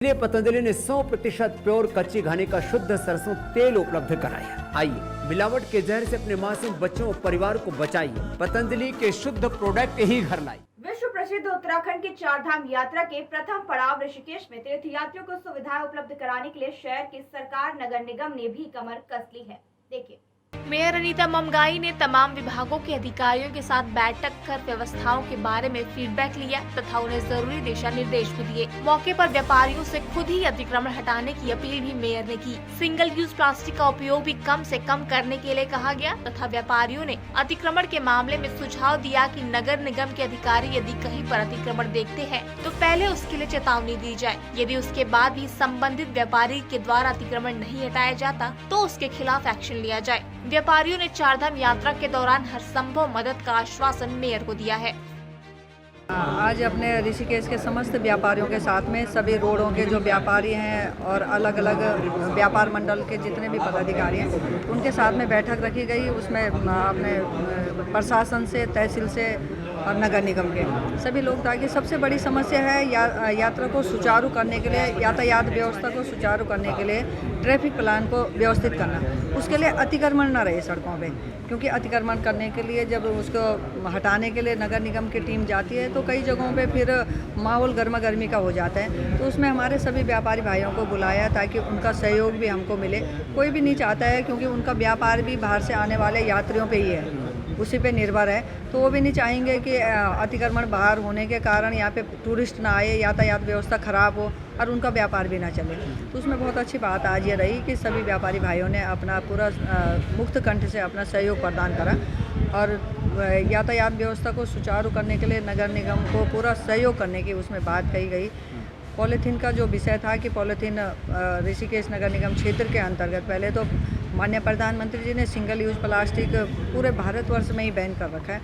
लिए पतंजलि ने 100% प्योर कच्ची घानी का शुद्ध सरसों तेल उपलब्ध कराया। आइए मिलावट के जहर से अपने मासूम बच्चों और परिवार को बचाइए। पतंजलि के शुद्ध प्रोडक्ट ही घर लाइए। विश्व प्रसिद्ध उत्तराखंड की चारधाम यात्रा के प्रथम पड़ाव ऋषिकेश में तीर्थयात्रियों को सुविधाएं उपलब्ध कराने के लिए शहर की सरकार नगर निगम ने भी कमर कस ली है। देखिए, मेयर अनीता ममगाई ने तमाम विभागों के अधिकारियों के साथ बैठक कर व्यवस्थाओं के बारे में फीडबैक लिया तथा उन्हें जरूरी दिशा निर्देश भी दिए। मौके पर व्यापारियों से खुद ही अतिक्रमण हटाने की अपील भी मेयर ने की। सिंगल यूज प्लास्टिक का उपयोग भी कम से कम करने के लिए कहा गया तथा व्यापारियों ने अतिक्रमण के मामले में सुझाव दिया कि नगर निगम के अधिकारी यदि कहीं पर अतिक्रमण देखते हैं तो पहले उसके लिए चेतावनी दी जाए। यदि उसके बाद भी संबंधित व्यापारी के द्वारा अतिक्रमण नहीं हटाया जाता तो उसके खिलाफ एक्शन लिया जाए। व्यापारियों ने चारधाम यात्रा के दौरान हर संभव मदद का आश्वासन मेयर को दिया है। आज अपने ऋषिकेश के समस्त व्यापारियों के साथ में सभी रोडों के जो व्यापारी हैं और अलग अलग व्यापार मंडल के जितने भी पदाधिकारी हैं उनके साथ में बैठक रखी गई। उसमें अपने प्रशासन से, तहसील से और नगर निगम के सभी लोग, ताकि सबसे बड़ी समस्या है यात्रा को सुचारू करने के लिए, यातायात व्यवस्था को सुचारू करने के लिए ट्रैफिक प्लान को व्यवस्थित करना। उसके लिए अतिक्रमण न रहे सड़कों पे, क्योंकि अतिक्रमण करने के लिए जब उसको हटाने के लिए नगर निगम की टीम जाती है तो कई जगहों पे फिर माहौल गर्मा गर्मी का हो जाता है। तो उसमें हमारे सभी व्यापारी भाइयों को बुलाया ताकि उनका सहयोग भी हमको मिले। कोई भी नहीं चाहता है, क्योंकि उनका व्यापार भी बाहर से आने वाले यात्रियों पे ही है, उसी पे निर्भर है। तो वो भी नहीं चाहेंगे कि अतिक्रमण बाहर होने के कारण यहाँ पे टूरिस्ट ना आए, यातायात व्यवस्था ख़राब हो और उनका व्यापार भी ना चले। तो उसमें बहुत अच्छी बात आज ये रही कि सभी व्यापारी भाइयों ने अपना पूरा मुक्त कंठ से अपना सहयोग प्रदान करा और यातायात व्यवस्था को सुचारू करने के लिए नगर निगम को पूरा सहयोग करने की उसमें बात कही गई। पॉलीथीन का जो विषय था कि पॉलीथीन ऋषिकेश नगर निगम क्षेत्र के अंतर्गत पहले तो माननीय प्रधानमंत्री जी ने सिंगल यूज प्लास्टिक पूरे भारतवर्ष में ही बैन कर रखा है।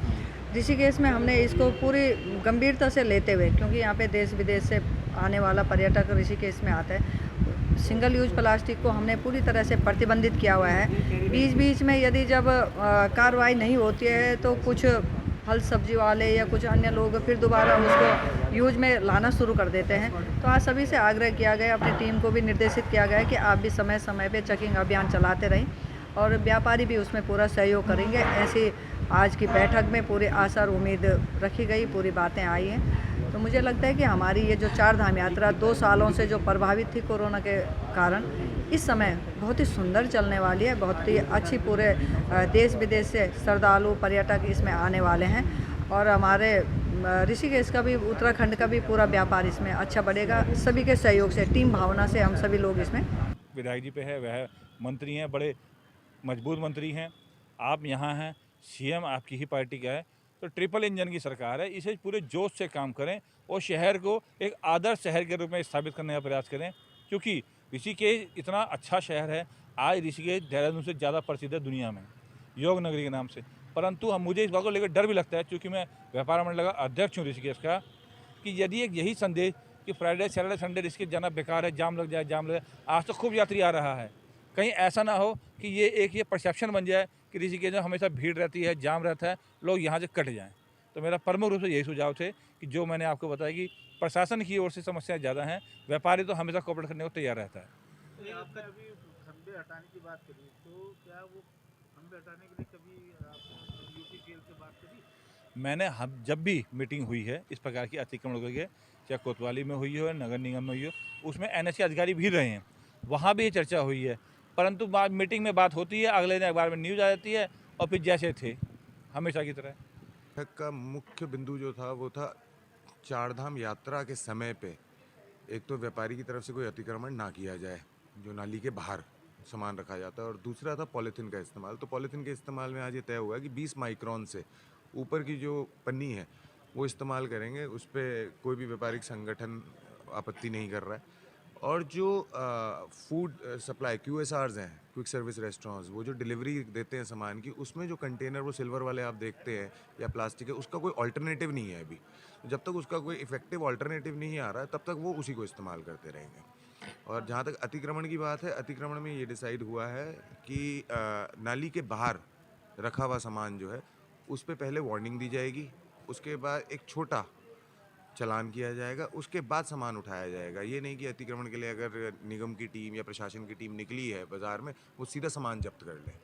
ऋषिकेश में हमने इसको पूरी गंभीरता से लेते हुए, क्योंकि यहाँ पे देश विदेश से आने वाला पर्यटक ऋषिकेश में आता है, सिंगल यूज प्लास्टिक को हमने पूरी तरह से प्रतिबंधित किया हुआ है। बीच बीच में यदि जब कार्रवाई नहीं होती है तो कुछ फल सब्जी वाले या कुछ अन्य लोग फिर दोबारा उसको यूज में लाना शुरू कर देते हैं। तो आज सभी से आग्रह किया गया, अपनी टीम को भी निर्देशित किया गया कि आप भी समय समय पे चेकिंग अभियान चलाते रहें और व्यापारी भी उसमें पूरा सहयोग करेंगे। ऐसी आज की बैठक में पूरी आशा और उम्मीद रखी गई, पूरी बातें आई हैं। तो मुझे लगता है कि हमारी ये जो चारधाम यात्रा 2 सालों से जो प्रभावित थी कोरोना के कारण, इस समय बहुत ही सुंदर चलने वाली है। बहुत ही अच्छी, पूरे देश विदेश से श्रद्धालु पर्यटक इसमें आने वाले हैं और हमारे ऋषिकेश का भी, उत्तराखंड का भी पूरा व्यापार इसमें अच्छा बढ़ेगा। सभी के सहयोग से, टीम भावना से हम सभी लोग इसमें। विधायक जी पे है, वह मंत्री हैं, बड़े मजबूत मंत्री हैं। आप यहाँ हैं, सीएम आपकी ही पार्टी का है, तो ट्रिपल इंजन की सरकार है। इसे पूरे जोश से काम करें और शहर को एक आदर्श शहर के रूप में स्थापित करने का प्रयास करें, क्योंकि ऋषिकेश इतना अच्छा शहर है। आज ऋषिकेश देहरादून से ज़्यादा प्रसिद्ध है दुनिया में, योग नगरी के नाम से। परंतु हम, मुझे इस बात को लेकर डर भी लगता है, क्योंकि मैं व्यापार मंडल का अध्यक्ष हूँ ऋषिकेश का, कि यदि एक यही संदेश कि फ्राइडे सैटरडे संडे ऋषिकेश जाना बेकार है, जाम लग जाए, जाम लग जाए। आज तो खूब यात्री आ रहा है, कहीं ऐसा ना हो कि ये परसेप्शन बन जाए कि ऋषिकेश में हमेशा भीड़ रहती है, जाम रहता है, लोग यहाँ से कट जाएँ। तो मेरा प्रमुख रूप से यही सुझाव थे कि जो मैंने आपको बताया कि प्रशासन की ओर से समस्याएं ज़्यादा हैं, व्यापारी तो हमेशा कोऑपरेट करने को तैयार रहता है। तो आपने अभी खंबे हटाने की बात करी, तो क्या वो खंबे हटाने के लिए कभी आपने यूपी जेल से बात करी? मैंने, हम जब भी मीटिंग हुई है इस प्रकार की अतिक्रमण को लेकर, चाहे कोतवाली में हुई हो, नगर निगम में हुई हो, उसमें एनएचए अधिकारी भी रहे हैं, वहाँ भी ये चर्चा हुई है। परंतु बाद मीटिंग में बात होती है, अगले दिन अखबार में न्यूज़ आ जाती है और फिर जैसे थे हमेशा की तरह। बैठक का मुख्य बिंदु जो था वो था चारधाम यात्रा के समय पे एक तो व्यापारी की तरफ से कोई अतिक्रमण ना किया जाए, जो नाली के बाहर सामान रखा जाता है, और दूसरा था पॉलीथीन का इस्तेमाल। तो पॉलीथीन के इस्तेमाल में आज ये तय हुआ कि 20 माइक्रोन से ऊपर की जो पन्नी है वो इस्तेमाल करेंगे। उस पर कोई भी व्यापारिक संगठन आपत्ति नहीं कर रहा है। और जो फूड सप्लाई QSRs हैं, क्विक सर्विस रेस्टोरेंट्स, वो जो डिलीवरी देते हैं सामान की, उसमें जो कंटेनर वो सिल्वर वाले आप देखते हैं या प्लास्टिक है, उसका कोई अल्टरनेटिव नहीं है अभी। तो जब तक उसका कोई इफेक्टिव अल्टरनेटिव नहीं आ रहा है तब तक वो उसी को इस्तेमाल करते रहेंगे। और जहाँ तक अतिक्रमण की बात है, अतिक्रमण में ये डिसाइड हुआ है कि नाली के बाहर रखा हुआ सामान जो है उस पर पहले वार्निंग दी जाएगी। उसके बाद एक छोटा चालान किया जाएगा, उसके बाद सामान उठाया जाएगा। ये नहीं कि अतिक्रमण के लिए अगर निगम की टीम या प्रशासन की टीम निकली है बाज़ार में, वो सीधा सामान जब्त कर ले।